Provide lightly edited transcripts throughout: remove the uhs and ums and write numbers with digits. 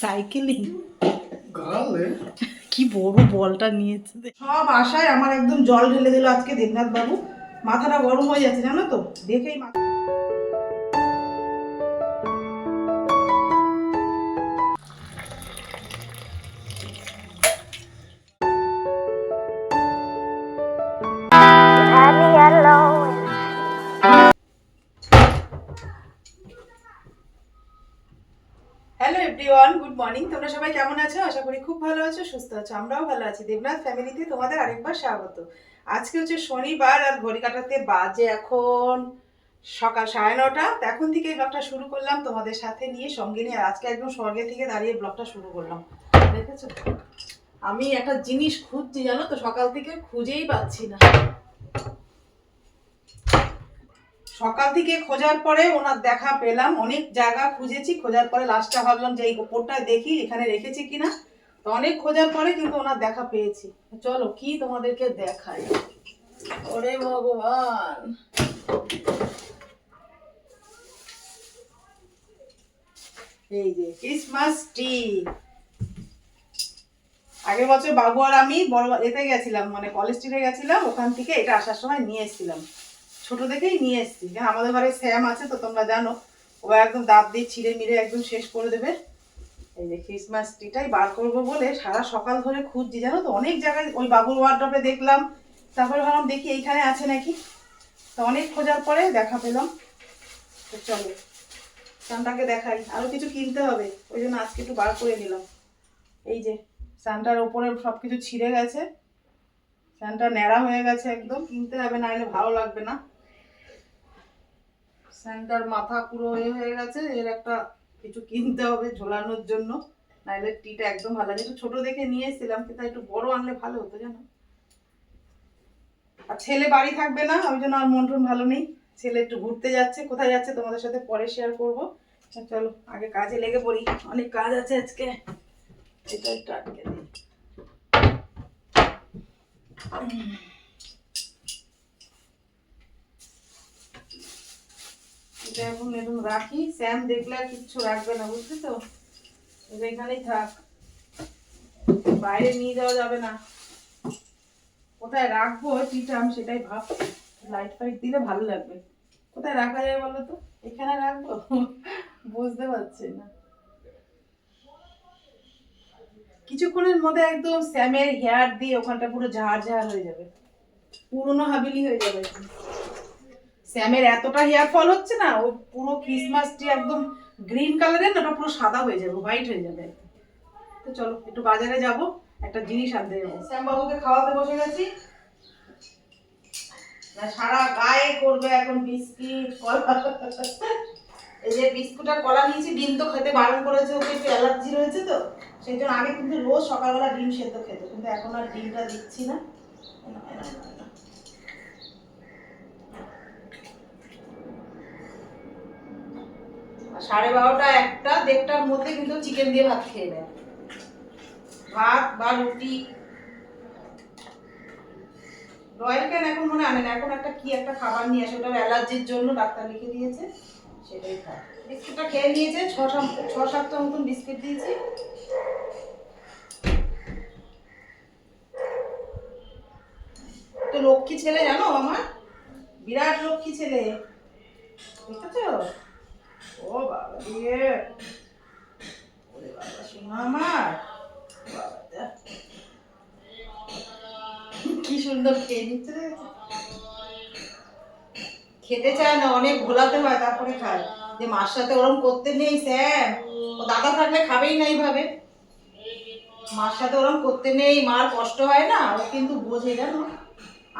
Cycling গালে কি বড় বলটা নিয়েছে। সব আশায় আমার একদম জল ঢেলে দিল আজকে দেবনাথ বাবু। মাথাটা গরম হয়ে যাচ্ছে জানো তো, দেখেই হ্যালো এভরিওয়ান, গুড মর্নিং। তোমরা সবাই কেমন আছো? আশা করি খুব ভালো আছো, সুস্থ আছো। আমরাও ভালো আছি। দেবনাথ ফ্যামিলিতে তোমাদের আরেকবার স্বাগত। আজকে হচ্ছে শনিবার আর ঘড়ি কাটাতে বাজে এখন সকাল 9:30। এখন থেকে এই ব্লগটা শুরু করলাম তোমাদের সাথে নিয়ে, সঙ্গে নিয়ে। আর আজকে একদম স্বর্গে থেকে দাঁড়িয়ে ব্লগটা শুরু করলাম। দেখেছো, আমি একটা জিনিস খুঁজছি জানো তো, সকাল থেকে খুঁজেই পাচ্ছি না। সকাল থেকে খোঁজার পরে ওনার দেখা পেলাম, অনেক জায়গা খুঁজেছি, খোঁজার পরে লাস্টটা ভাবলাম যে এই ওপরটা দেখি এখানে রেখেছি কিনা। তো অনেক খোঁজার পরে কিন্তু ওনার দেখা পেয়েছি। চলো কি তোমাদেরকে দেখাই। ওরে ভগবান, এই যে ক্রিসমাস ট্রি। আগের বছর বাবু আর আমি বড় এতে গেছিলাম, মানে কলেজ স্ট্রিটে গেছিলাম, ওখান থেকে এটা আসার সময় নিয়ে এসেছিলাম। ছোট দেখেই নিয়ে এসেছি, কারণ আমাদের ঘরে স্যাম আছে তো তোমরা জানো, ও একদম দাঁত দিয়ে ছিঁড়ে মিড়ে একদম শেষ করে দেবে। এই যে ক্রিসমাস ট্রিটাই বার করবো বলে সারা সকাল ধরে খুঁজছি জানো তো, অনেক জায়গায়। ওই বাবুর ওয়ার্ড্রপে দেখলাম, তারপরে ভাবলাম দেখি এইখানে আছে নাকি। তো অনেক খোঁজার পরে দেখা পেলাম। তো চলো সানটাকে দেখাই, আরো কিছু কিনতে হবে, ওই জন্য আজকে একটু বার করে নিলাম। এই যে সানটার ওপরে সবকিছু ছিঁড়ে গেছে, সানটা ন্যাড়া হয়ে গেছে একদম, কিনতে হবে না হলে ভালো লাগবে না। স্যান্টার মাথা পুরো হয়ে গেছে, এর একটা কিছু কিনতে হবে ঝোলানোর জন্য, নাহলে টিটা একদম ভালো লাগে। একটু ছোট দেখে নিয়ে এসেছিলাম, কিন্তু একটু বড় আনলে ভালো হতো জানো। আর ছেলে বাড়ি থাকবে না, ওই জন্য আর মন টন ভালো নেই। ছেলে একটু ঘুরতে যাচ্ছে, কোথায় যাচ্ছে তোমাদের সাথে পরে শেয়ার করবো। চলো আগে কাজে লেগে পড়ি, অনেক কাজ আছে আজকে। এটা একটু আটকে দিই। এটা এখন এরকম রাখি, স্যাম দেখলে আর কিচ্ছু রাখবে না, বুঝলি তো। এটা এখানেই থাক, বাইরে নিয়ে যাওয়া যাবে না। কোথায় রাখবো টিটা আমি সেটাই ভাবছি। লাইট ফাইট দিলে ভালো লাগবে। কোথায় রাখা যায় বলো তো? এখানে রাখবো বুঝতে পারছি না। কিছুক্ষণের মধ্যে একদম স্যামের হেয়ার দিয়ে ওখানটা পুরো ঝাড় ঝাড় হয়ে যাবে, পুরোনো হাবিলি হয়ে যাবে। স্যামের এতটা হেয়ার ফল হচ্ছে না, ও পুরো ক্রিসমাস ট্রি একদম গ্রিন কালারের না, ওটা পুরো সাদা হয়ে যাবে, হোয়াইট হয়ে যাবে। তো চলো একটু বাজারে যাব, একটা জিনিস আনতে যাবো। শ্যাম বাবুকে খাওয়াতে বসে গেছি, না সারা গায়ে করবে এখন বিস্কিট কলা। এই যে বিস্কুট আর কলা নিয়েছি, ডিম তো খেতে বারণ করেছে, ওকে একটু অ্যালার্জি রয়েছে তো সেই জন্য। আগে কিন্তু রোজ সকালবেলা ডিম সেদ্ধ খেত, কিন্তু এখন আর ডিমটা দিচ্ছি না। 12:30 একটা 1:30টার মধ্যে কিন্তু চিকেন দিয়ে ভাত খেয়ে নেয়, ভাত বা রুটি। রয়্যাল ক্যান এখন মনে আনে না, এখন একটা কি একটা খাবার নিয়ে আসে, ওটা অ্যালার্জির জন্য ডাক্তার লিখে দিয়েছে, সেটাই খায়। বিস্কিটটা খেয়ে নিয়েছে, 6-7টা মতন বিস্কিট দিয়েছি। তো লক্ষ্মী ছেলে জানো আমার, বিরাট লক্ষ্মী ছেলে, দেখেছো? ও বাবা দিয়ে, ওরে বাবা শোনা আমার, কি সুন্দর খেয়ে নিচ্ছে। খেতে চায় না, অনেক ঘোলাতে হয় তারপরে খায়। যে মার সাথে ওরম করতে নেই স্যাম, ও দাদা থাকলে খাবেই না এইভাবে। মার সাথে ওরম করতে নেই, মার কষ্ট হয় না, ও কিন্তু বোঝে জানো।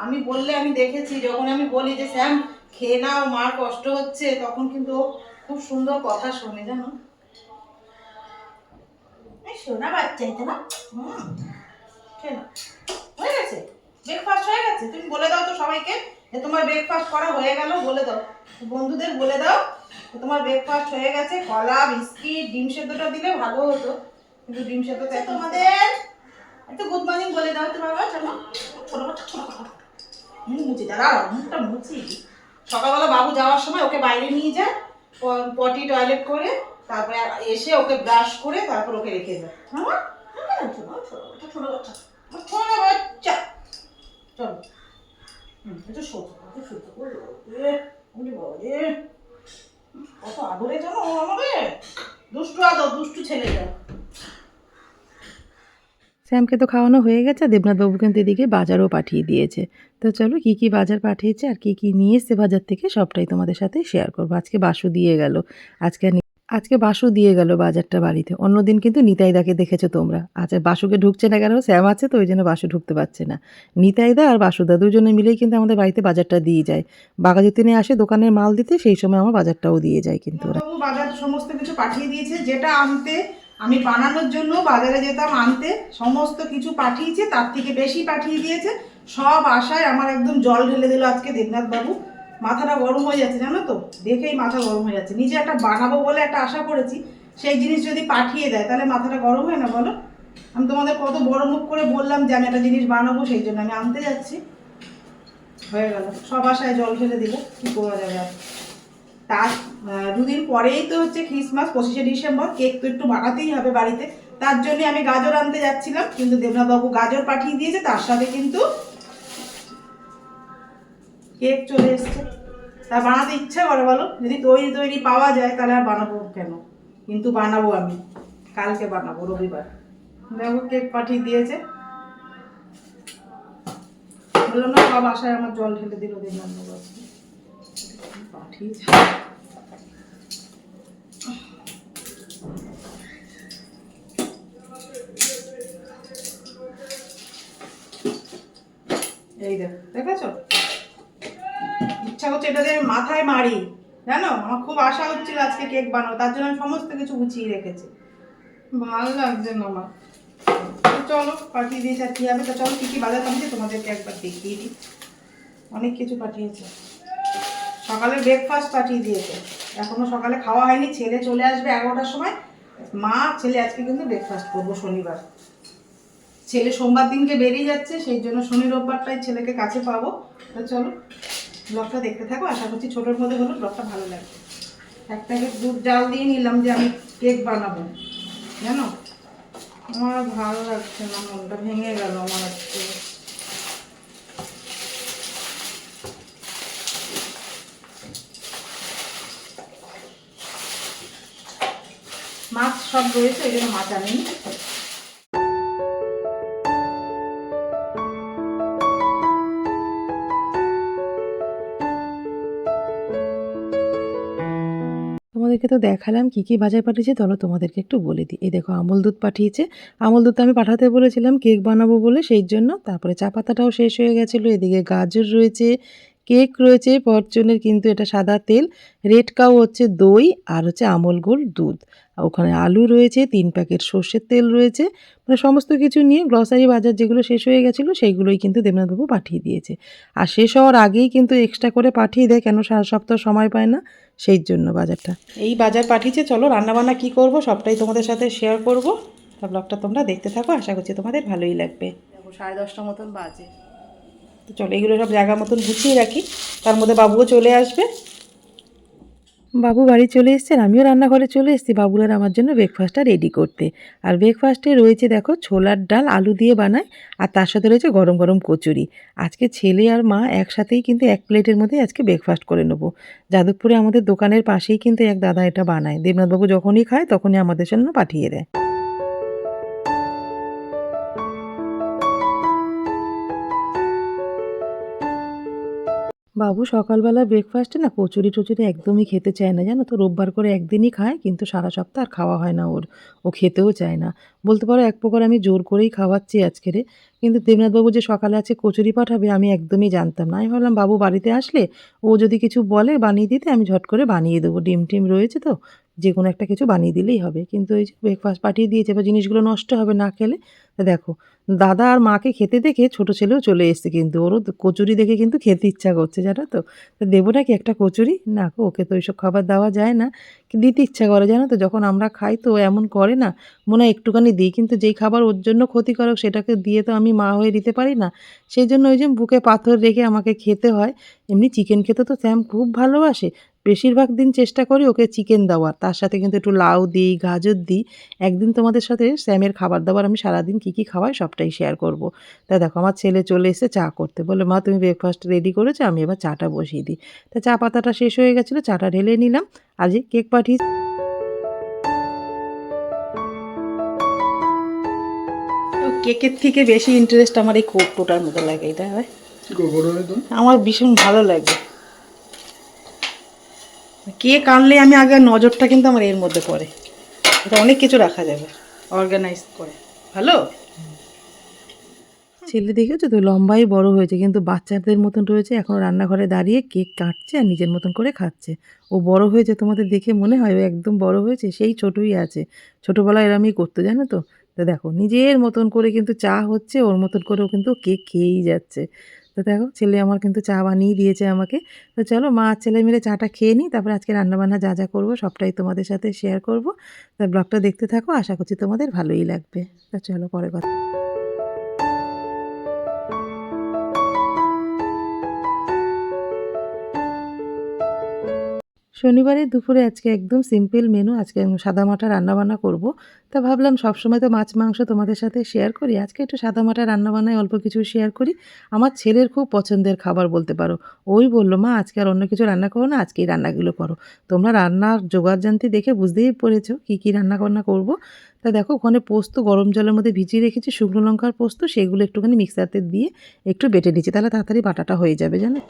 আমি বললে, আমি দেখেছি যখন আমি বলি যে স্যাম খেয়ে নাও মার কষ্ট হচ্ছে, তখন কিন্তু ও খুব সুন্দর কথা শোনে জানো। শোনা বাচ্চাই তো না। খেয়ে নাও, হয়ে গেছে ব্রেকফাস্ট হয়ে গেছে। তুমি বলে দাও তো সবাইকে যে তোমার ব্রেকফাস্ট করা হয়ে গেল, বলে দাও বন্ধুদের, বলে দাও তোমার ব্রেকফাস্ট হয়ে গেছে। কলা বিস্কিট ডিম সেদ্ধটা দিলে ভালো হতো, কিন্তু ডিম সেদ্ধ তো তোমাদের একটু গুড মর্নিং বলে দাও তো বাবা। চলো ছোট ছোট মুখ মুছি, দাঁড়া মুখটা মুছি। সকালবেলা বাবু যাওয়ার সময় ওকে বাইরে নিয়ে যায়, পটি টয়লেট করে, তারপরে এসে ওকে ব্রাশ করে তারপর ওকে রেখে দেয়। হ্যাঁ ছোট বাচ্চা, ছোট বাচ্চা, চলো একটু শোধ কত আদরে জানো আমাকে, দুষ্টু আদর, দুষ্টু ছেলে যা। স্যামকে তো খাওয়ানো হয়ে গেছে, দেবনাথ বাবু কিন্তু এদিকে বাজারও পাঠিয়ে দিয়েছে। তো চলো কি কি বাজার পাঠিয়েছে আর কি কি নিয়ে এসছে বাজার থেকে সবটাই তোমাদের সাথে শেয়ার করবো। আজকে বাসু দিয়ে গেল, আজকে বাসু দিয়ে গেল বাজারটা বাড়িতে। অন্যদিন কিন্তু নিতাইদাকে দেখেছো তোমরা। আচ্ছা বাসুকে ঢুকছে না কেন, স্যাম আছে তো ওই জন্য বাসু ঢুকতে পারছে না। নিতাইদা আর বাসুদা দুজনে মিলেই কিন্তু আমাদের বাড়িতে বাজারটা দিয়ে যায়। বাঘাযতীনে আসে দোকানের মাল দিতে, সেই সময় আমার বাজারটাও দিয়ে যায় কিন্তু ওরা। বাবু বাজার সমস্ত কিছু পাঠিয়ে দিয়েছে, যেটা আনতে আমি বানানোর জন্য বাজারে যেতাম আনতে সমস্ত কিছু পাঠিয়েছে, তার থেকে বেশি পাঠিয়ে দিয়েছে। সব আশায় আমার একদম জল ঢেলে দিল আজকে দেবনাথ বাবু। মাথাটা গরম হয়ে যাচ্ছে জানো তো, দেখেই মাথা গরম হয়ে যাচ্ছে। নিজে একটা বানাবো বলে একটা আশা করেছি, সেই জিনিস যদি পাঠিয়ে দেয় তাহলে মাথাটা গরম হয় না বলো? আমি তোমাদের কত বড় মুখ করে বললাম যে আমি একটা জিনিস বানাবো, সেই জন্য আমি আনতে যাচ্ছি, হয়ে গেল সব আশায় জল ঢেলে দিল। কি করা যাবে আর। তার দুদিন পরেই তো হচ্ছে ক্রিসমাস, 25শে ডিসেম্বর। কেক তো একটু বানাতেই হবে বাড়িতে, তার জন্য আমি গাজর আনতে যাচ্ছিলাম, কিন্তু দেবনাথ বাবু গাজর পাঠিয়ে দিয়েছে, তার সাথে কিন্তু কেক চলে এসছে। তা বানাতে ইচ্ছা করে বলো, যদি তৈরি তৈরি পাওয়া যায় তাহলে আর বানাবো কেন, কিন্তু বানাবো আমি, কালকে বানাবো রবিবার। দেখো কেক পাঠিয়ে দিয়েছে, বললাম না সব আশায় আমার জল ঢেলে দিল দেবনাথ বাবু পাঠিয়েছে। এই দেখেছো, ইচ্ছা করছে এটা দিয়ে মাথায় মারি জানো। আমার খুব আশা হচ্ছিল আজকে কেক বানাবো, তার জন্য আমি সমস্ত কিছু গুছিয়ে রেখেছি। ভালো লাগছে না আমার। চলো পাঠিয়ে দিয়েছে আর কি হবে। তো চলো কী কী বাজার পাঠিয়েছে তোমাদেরকে একবার দেখিয়ে দিই। অনেক কিছু পাঠিয়েছে। সকালে ব্রেকফাস্ট পাঠিয়ে দিয়েছে, এখনো সকালে খাওয়া হয়নি। ছেলে চলে আসবে 11টার সময়। মা ছেলে আজকে কিন্তু ব্রেকফাস্ট করবো, শনিবার। ছেলে সোমবার দিনকে বেরিয়ে যাচ্ছে, সেই জন্য শনি রোববারটাই ছেলেকে কাছে পাবো। তো চলো ব্লগটা দেখতে থাকো, আশা করছি ছোটোর মধ্যে হলো ব্লগটা ভালো লাগবে। এক প্যাকেট দুধ জাল দিয়ে নিলাম যে আমি কেক বানাবো জানো। আমার ভালো লাগছে না, মনটা ভেঙে গেল আমার আজকে। মাছ সব রয়েছে, ওই জন্য মাছ আনিনি। তোমাদেরকে তো দেখালাম কি কি বাজার পাঠিয়েছে, চলো তোমাদেরকে একটু বলে দিই। এই দেখো আমল দুধ পাঠিয়েছে। আমল দুধ আমি পাঠাতে বলেছিলাম কেক বানাবো বলে, সেই জন্য। তারপরে চা পাতাটাও শেষ হয়ে গেছিলো। এদিকে গাজর রয়েছে, কেক রয়েছে, ফরচুনের কিন্তু এটা সাদা তেল, রেড কাউ হচ্ছে দই, আর হচ্ছে আমল গোল্ড দুধ। ওখানে আলু রয়েছে, 3 প্যাকেট সর্ষের তেল রয়েছে। মানে সমস্ত কিছু নিয়ে গ্রসারি বাজার যেগুলো শেষ হয়ে গেছিলো সেইগুলোই কিন্তু দেবনাথবাবু পাঠিয়ে দিয়েছে। আর শেষ হওয়ার আগেই কিন্তু এক্সট্রা করে পাঠিয়ে দেয়, কেন সারা সপ্তাহ সময় পায় না, সেই জন্য বাজারটা। এই বাজার পাঠিয়েছে। চলো রান্নাবান্না কি করব সবটাই তোমাদের সাথে শেয়ার করব। তা ব্লগটা তোমরা দেখতে থাকো, আশা করছি তোমাদের ভালোই লাগবে। দেখো 10:30 মতন বাজে। তো চলো এগুলো সব জায়গা মতন গুছিয়ে রাখি, তার মধ্যে বাবুও চলে আসবে। বাবু বাড়ি চলে এসছেন, আমিও রান্নাঘরে চলে এসেছি বাবুর আমার জন্য ব্রেকফাস্টটা রেডি করতে। আর ব্রেকফাস্টে রয়েছে দেখো ছোলার ডাল আলু দিয়ে বানায়, আর তার সাথে রয়েছে গরম গরম কচুরি। আজকে ছেলে আর মা একসাথেই কিন্তু এক প্লেটের মধ্যে আজকে ব্রেকফাস্ট করে নেবো। যাদবপুরে আমাদের দোকানের পাশেই কিন্তু এক দাদা এটা বানায়, দেবনাথবাবু যখনই খায় তখনই আমাদের জন্য পাঠিয়ে দেয়। বাবু সকালবেলা ব্রেকফাস্টে না কচুরি টচুরি একদমই খেতে চায় না জানো তো। রোববার করে একদিনই খায়, কিন্তু সারা সপ্তাহ আর খাওয়া হয় না ওর। ও খেতেও চায় না, বলতে পারো এক প্রকার আমি জোর করেই খাওয়াচ্ছি আজকেরে। কিন্তু দেবনাথবাবু যে সকালে আছে কচুরি পাঠাবে আমি একদমই জানতাম না। আমি ভাবলাম বাবু বাড়িতে আসলে ও যদি কিছু বলে বানিয়ে দিতে, আমি ঝট করে বানিয়ে দেবো। ডিম টিম রয়েছে তো, যে কোনো একটা কিছু বানিয়ে দিলেই হবে। কিন্তু এই যে ব্রেকফাস্ট পাঠিয়ে দিয়েছে, এবার জিনিসগুলো নষ্ট হবে না খেলে। তা দেখো দাদা আর মাকে খেতে দেখে ছোট ছেলেও চলে এসছে, কিন্তু ওরও কচুরি দেখে কিন্তু খেতে ইচ্ছা করছে জানো তো। তা দেবো নাকি একটা কচুরি? না ওকে তো ওইসব খাবার দেওয়া যায় না, দিতে ইচ্ছা করে জানো তো। যখন আমরা খাই তো এমন করে না, মনে হয় একটুখানি দিই, কিন্তু যেই খাবার ওর জন্য ক্ষতিকারক সেটাকে দিয়ে তো আমি মা হয়ে দিতে পারি না। সেই জন্য ওই যে বুকে পাথর রেখে আমাকে খেতে হয়। এমনি চিকেন খেতে তো স্যাম খুব ভালোবাসে, বেশিরভাগ দিন চেষ্টা করি ওকে চিকেন দেওয়ার, তার সাথে কিন্তু একটু লাউ দিই, গাজর দিই। একদিন তোমাদের সাথে স্যামের খাবার দাবার আমি সারাদিন কী কী খাওয়াই সবটাই শেয়ার করব। তা দেখো আমার ছেলে চলে এসেছে চা করতে, বলে মা তুমি ব্রেকফাস্ট রেডি করেছো, আমি এবার চাটা বসিয়ে দিই। তা চা পাতাটা শেষ হয়ে গেছিলো, চাটা ঢেলে নিলাম। আর যে কেক পাঠিয়েছি, কেকের থেকে বেশি ইন্টারেস্ট আমার এই কোকটোটার মতো লাগে, এটা হয় গোবর হয় তো আমার ভীষণ ভালো লাগে। কেক আনলে আমি আগে নজরটা কিন্তু আমার এর মধ্যে পড়ে, এটা অনেক কিছু রাখা যাবে অর্গানাইজ করে। ভালো ছেলে দেখেছো তো, লম্বাই বড় হয়েছে কিন্তু বাচ্চাদের মতন রয়েছে, এখন রান্নাঘরে দাঁড়িয়ে কেক কাটছে আর নিজের মতন করে খাচ্ছে। ও বড় হয়েছে তোমাদের দেখে মনে হয় ও একদম বড় হয়েছে, সেই ছোটই আছে। ছোটোবেলায় এরমই করতো জানো তো। তো দেখো নিজের মতন করে কিন্তু চা হচ্ছে, ওর মতন করেও কিন্তু কেক খেয়েই যাচ্ছে। তো দেখো ছেলে আমার কিন্তু চা বানিয়ে দিয়েছে আমাকে। তো চলো মা আর ছেলে মিলে চাটা খেয়ে নিই, তারপরে আজকে রান্নাবান্না যা যা করবো সবটাই তোমাদের সাথে শেয়ার করবো। তা ব্লগটা দেখতে থাকো, আশা করছি তোমাদের ভালোই লাগবে। তা চলো পরে কথা। শনিবারের দুপুরে আজকে একদম সিম্পল মেনু, আজকে সাদামাটা রান্নাবান্না করব। তা ভাবলাম সবসময় তো মাছ মাংস তোমাদের সাথে শেয়ার করি, আজকে একটু সাদামাটা রান্নাবান্নায় অল্প কিছু শেয়ার করি। আমার ছেলের খুব পছন্দের খাবার বলতে পারো। ওই বললো মা আজকে আর অন্য কিছু রান্না করো না, আজকে এই রান্নাগুলো করো। তোমরা রান্নার জোগাড়জান্তি দেখে বুঝতেই পেরেছো কী কী রান্না বান্না করবো। তা দেখো ওখানে পোস্ত গরম জলের মধ্যে ভিজিয়ে রেখেছি, শুকনো লঙ্কার পোস্ত, সেগুলো একটুখানি মিক্সারতে দিয়ে একটু বেটে নিচ্ছি, তাহলে তাড়াতাড়ি বাটাটা হয়ে যাবে জানো।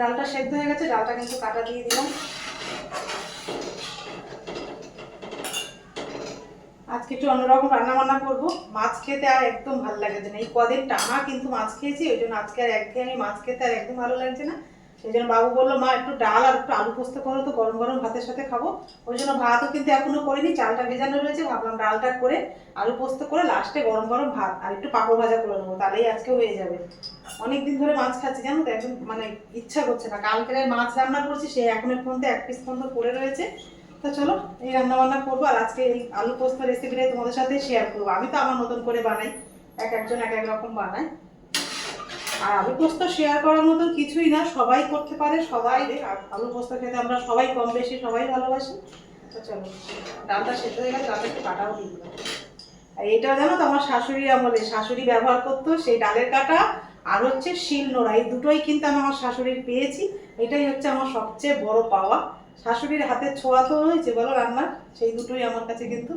ডালটা সেদ্ধ হয়ে গেছে, ডালটা কিন্তু কাটা দিয়ে দিলাম। আজকে একটু অন্যরকম রান্না বান্না করবো। মাছ খেতে আর একদম ভালো লাগছে না, এই কদিন টানা কিন্তু মাছ খেয়েছি, ওই জন্য আজকে আর একঘেয়েমি মাছ খেতে আর একদম ভালো লাগছে না। সেই জন্য বাবু বললো মা একটু ডাল আর একটু আলু পোস্ত করো তো, গরম গরম ভাতের সাথে খাবো। ওই জন্য ভাতও কিন্তু এখনো করিনি, চালটা ভেজানো রয়েছে, ভাবলাম ডালটা করে আলু পোস্ত করে লাস্টে গরম গরম ভাত আর একটু পাঁপড় ভাজা করে নেবো, তাহলেই আজকে হয়ে যাবে। অনেকদিন ধরে মাছ খাচ্ছি জানো তো, একদম মানে ইচ্ছা করছে না। কালকের মাছ রান্না করছি, সে এখনের পর্যন্ত এক পিস পর্যন্ত পড়ে রয়েছে। তো চলো এই রান্না বান্না করবো, আর আজকে এই আলু পোস্ত রেসিপিটাই তোমাদের সাথে শেয়ার করবো। আমি তো আমার মতন করে বানাই, এক একজন এক এক রকম বানায়। আর আলু পোস্ত শেয়ার করার মতন কিছুই না, সবাই করতে পারে, সবাই আলু পোস্ত খেতে আমরা সবাই কম বেশি সবাই ভালোবাসি। তো চলো ডালটা সেদ্ধ হয়ে গেছে, ডালটা একটু কাটাও দিয়ে দিলাম। আর এইটা জানো তো আমার শাশুড়ি আমলে শাশুড়ি ব্যবহার করতো, সেই ডালের কাটা আর হচ্ছে শিল নোড়া, এই দুটোই কিন্তু আমি আমার শাশুড়ির পেয়েছি। এটাই হচ্ছে আমার সবচেয়ে বড় পাওয়া। শাশুড়ির হাতের ছোঁয়া তো হয়েছে বলো রান্নার, সেই দুটোই আমার কাছে কিন্তু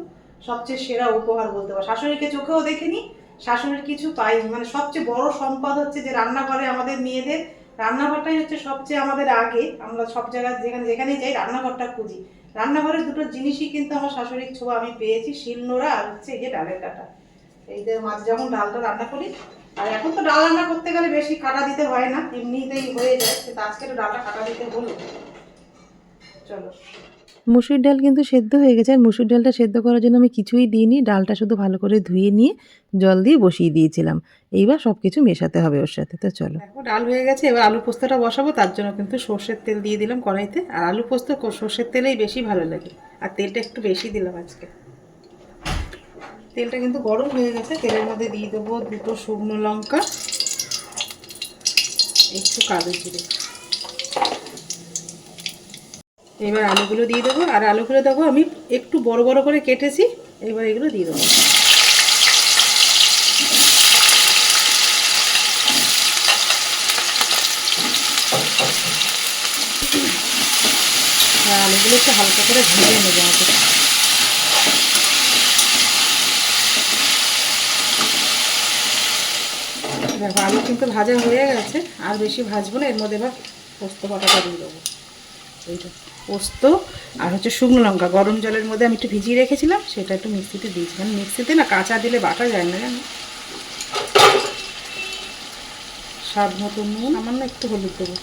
সবচেয়ে সেরা উপহার বলতে পারো। শাশুড়িকে চোখেও দেখিনি, শাশুড়ির কিছু পাইনি, মানে সবচেয়ে বড় সম্পদ হচ্ছে যে রান্নাঘরে আমাদের মেয়েদের রান্নাঘরটাই হচ্ছে সবচেয়ে আমাদের আগে। আমরা সব জায়গায় যেখানেই যাই রান্নাঘরটা খুঁজি, রান্নাঘরের দুটো জিনিসই কিন্তু আমার শাশুড়ির ছোঁয়া আমি পেয়েছি, শিলনোড়া আর হচ্ছে এই যে ডালের কাটা। এই যে মাছ যখন ডালটা রান্না করি, আর এখন তো ডাল রান্না করতে গেলে বেশি কাটা দিতে হয় না, এমনিতেই হয়ে যায়, কিন্তু আজকে তো ডালটা কাটা দিতে হলো। চলো মুসুর ডাল কিন্তু সেদ্ধ হয়ে গেছে, আর মুসুর ডালটা সেদ্ধ করার জন্য আমি কিছুই দিইনি, ডালটা শুধু ভালো করে ধুয়ে নিয়ে জল দিয়ে বসিয়ে দিয়েছিলাম। এইবার সব কিছু মেশাতে হবে ওর সাথে। তো চলো ডাল হয়ে গেছে, এবার আলু পোস্তটা বসাবো, তার জন্য কিন্তু সর্ষের তেল দিয়ে দিলাম কড়াইতে। আর আলু পোস্ত সর্ষের তেলেই বেশি ভালো লাগে, আর তেলটা একটু বেশি দিলাম আজকে। তেলটা কিন্তু গরম হয়ে গেছে, তেলের মধ্যে দিয়ে দেবো দুটো শুকনো লঙ্কা, একটু কালো জিরে। এবার আলুগুলো দিয়ে দেবো, আর আলুগুলো দেবো আমি একটু বড় বড় করে কেটেছি, এবার এগুলো দিয়ে দেবো। আলুগুলো একটু হালকা করে ভেজে নেবো আমাকে। দেখো আলু কিন্তু ভাজা হয়ে গেছে, আর বেশি ভাজবো না, এর মধ্যে এবার পোস্ত বাটাটা দিয়ে দেবো। এইটা পোস্ত আর হচ্ছে শুকনো লঙ্কা গরম জলের মধ্যে আমি একটু ভিজিয়ে রেখেছিলাম, সেটা একটু মিক্সিতে দিয়েছি, মানে মিক্সিতে না কাঁচা দিলে বাটা যায় না জানো। স্বাদ মতো নুন, সামান্য একটু হলুদ দেবো।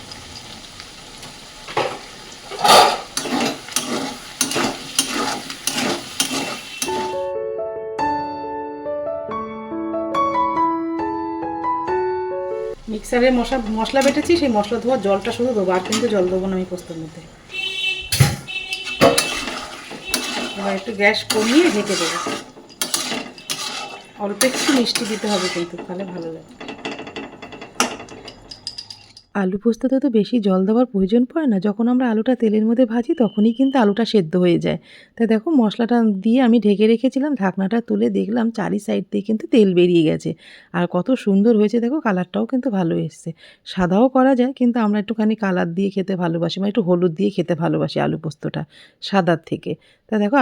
মিক্সারে মশলা বেটেছি, সেই মশলা ধোয়া জলটা শুধু দেবো, আর কিন্তু জল দেবো না আমি পোস্তর মধ্যে। এবার একটু গ্যাস কমিয়ে ঢেকে দেবো, অল্প একটু মিষ্টি দিতে হবে কিন্তু, তাহলে ভালো লাগে। আলু পোস্ততে তো বেশি জল দেওয়ার প্রয়োজন পড়ে না, যখন আমরা আলুটা তেলের মধ্যে ভাজি তখনই কিন্তু আলুটা সেদ্ধ হয়ে যায়। তা দেখো মশলাটা দিয়ে আমি ঢেকে রেখেছিলাম, ঢাকনাটা তুলে দেখলাম চারি সাইড দিয়ে কিন্তু তেল বেরিয়ে গেছে। আর কত সুন্দর হয়েছে দেখো, কালারটাও কিন্তু ভালো এসছে। সাদাও করা যায়, কিন্তু আমরা একটুখানি কালার দিয়ে খেতে ভালোবাসি, মানে একটু হলুদ দিয়ে খেতে ভালোবাসি আলু পোস্তটা সাদার থেকে। তা দেখো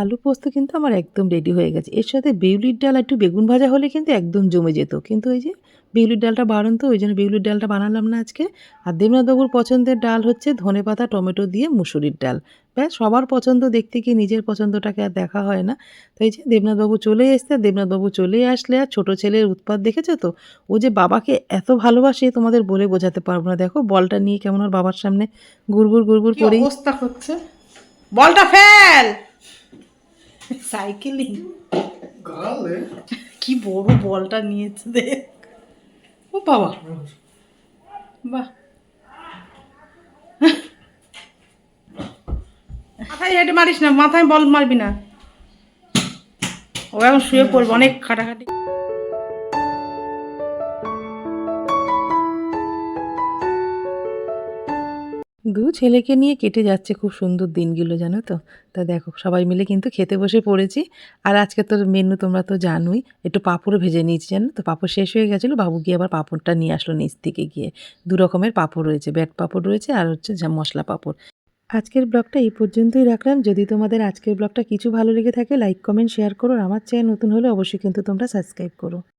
আলু পোস্ত কিন্তু আমার একদম রেডি হয়ে গেছে। এর সাথে বিউলির ডাল একটু বেগুন ভাজা হলে কিন্তু একদম জমে যেত, কিন্তু ওই যে বিউলির ডালটা বারণ, তো ওই জন্য বিউলির ডালটা বানালাম না আজকে। আর দেবনাথবাবুর পছন্দের ডাল হচ্ছে ধনেপাতা টমেটো দিয়ে মুসুরির ডাল। ব্যাস, সবার পছন্দ দেখতে গিয়ে নিজের পছন্দটাকে আর দেখা হয় না। তো এই যে দেবনাথবাবু চলে এসছে, দেবনাথবাবু চলে আসলে আর ছোটো ছেলের উৎপাত দেখেছো তো, ও যে বাবাকে এত ভালোবাসে তোমাদের বলে বোঝাতে পারবো না। দেখো বলটা নিয়ে কেমন ওর বাবার সামনে গুড়গুড় গুড়গুড় কি করেই অবস্থা হচ্ছে, বলটা ফেল। সাইকেলিং গালে কি বড় বলটা নিয়েছে দেখ। ও বাবা, বাহ। মাথায় হেঁটে মারিস না, মাথায় বল মারবি না। ও এখন শুয়ে পড়বে, অনেক খাটাখাটি। ছেলেকে নিয়ে কেটে যাচ্ছে খুব সুন্দর দিনগুলো, জানো তো। তা দেখো সবাই মিলে কিন্তু খেতে বসে পড়েছি। আর আজকে তো মেনু তোমরা তো জানোই, একটু পাঁপড়ও ভেজে নিয়েছি, জানো তো। পাঁপড় শেষ হয়ে গেছিলো, বাবু গিয়ে আবার পাঁপড়টা নিয়ে আসলো নিচ থেকে গিয়ে। 2 রকমের পাঁপড় রয়েছে, ব্যাট পাঁপড় রয়েছে আর হচ্ছে মশলা পাঁপড়। আজকের ব্লগটা এই পর্যন্তই রাখলাম। যদি তোমাদের আজকের ব্লগটা কিছু ভালো লেগে থাকে লাইক কমেন্ট শেয়ার করো, আর আমার চ্যানেল নতুন হলে অবশ্যই কিন্তু তোমরা সাবস্ক্রাইব করো।